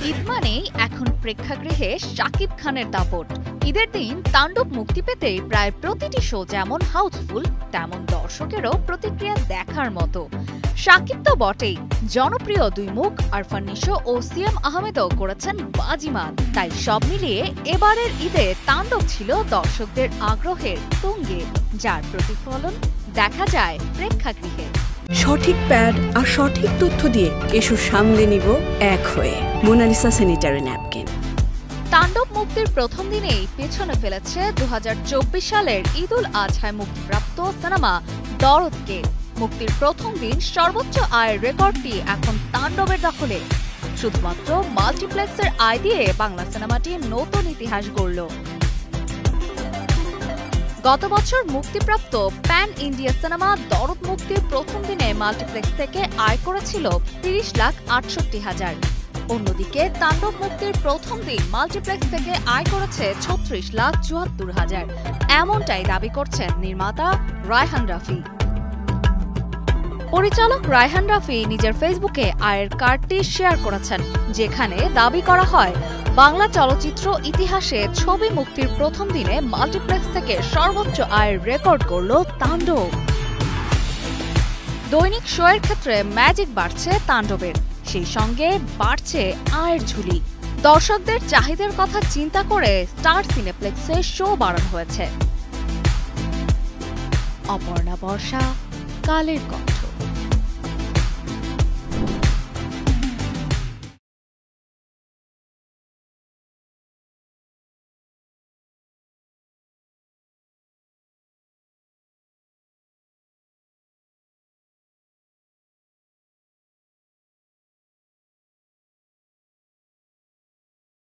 ঈদ মানেই এখন প্রেক্ষাগৃহে শাকিব খানের দাপট। ঈদের দিন তাণ্ডব মুক্তি পেতেই প্রায় প্রতিটি শো যেমন হাউসফুল, তেমন দর্শকেরও প্রতিক্রিয়া দেখার মতো। শাকিব তো বটেই, জনপ্রিয় দুই মুখ আরফান নিশো ও সিএম আহমেদও করেছেন বাজিমাত। তাই সব মিলিয়ে এবারের ঈদে তাণ্ডব ছিল দর্শকদের আগ্রহের তুঙ্গে, যার প্রতিফলন দেখা যায় প্রেক্ষাগৃহে। সঠিক প্যাড আর সঠিক তথ্য দিয়ে এসো সামলে নিব এক হয়ে মোনালিসা স্যানিটারি ন্যাপকিন। তাণ্ডব মুক্তির প্রথম দিনেই পেছনে ফেলেছে 2024 সালের ঈদুল আজহায় মুক্তিপ্রাপ্ত সিনেমা দরদকে। মুক্তির প্রথম দিন সর্বোচ্চ আয়ের রেকর্ডটি এখন তাণ্ডবের দখলে। শুধুমাত্র মাল্টিপ্লেক্সের আয় দিয়ে বাংলা সিনেমাটি নতুন ইতিহাস গড়ল। গত বছর মুক্তিপ্রাপ্ত প্যান ইন্ডিয়া সিনেমা দরদ মুক্তির প্রথম দিনে মাল্টিপ্লেক্স থেকে আয় করেছিল 30,68,000। অন্যদিকে তাণ্ডব মুক্তির প্রথম দিন মাল্টিপ্লেক্স থেকে আয় করেছে 36,74,000। এমনটাই দাবি করছেন নির্মাতা রায়হান রাফি। পরিচালক রায়হান রাফি নিজের ফেসবুকে আয়ের কার্ডটি শেয়ার করেছেন, যেখানে দাবি করা হয় বাংলা চলচ্চিত্র ইতিহাসে ছবি মুক্তির প্রথম দিনে মাল্টিপ্লেক্স থেকে সর্বোচ্চ আয়ের রেকর্ড করল তাণ্ডব। দৈনিক শোয়ের ক্ষেত্রে ম্যাজিক বাড়ছে তাণ্ডবের, সেই সঙ্গে বাড়ছে আয়ের ঝুলি। দর্শকদের চাহিদার কথা চিন্তা করে স্টার সিনেপ্লেক্সে শো বাড়ানো হয়েছে। অপর্ণা বর্ষা, কালের কণ্ঠ।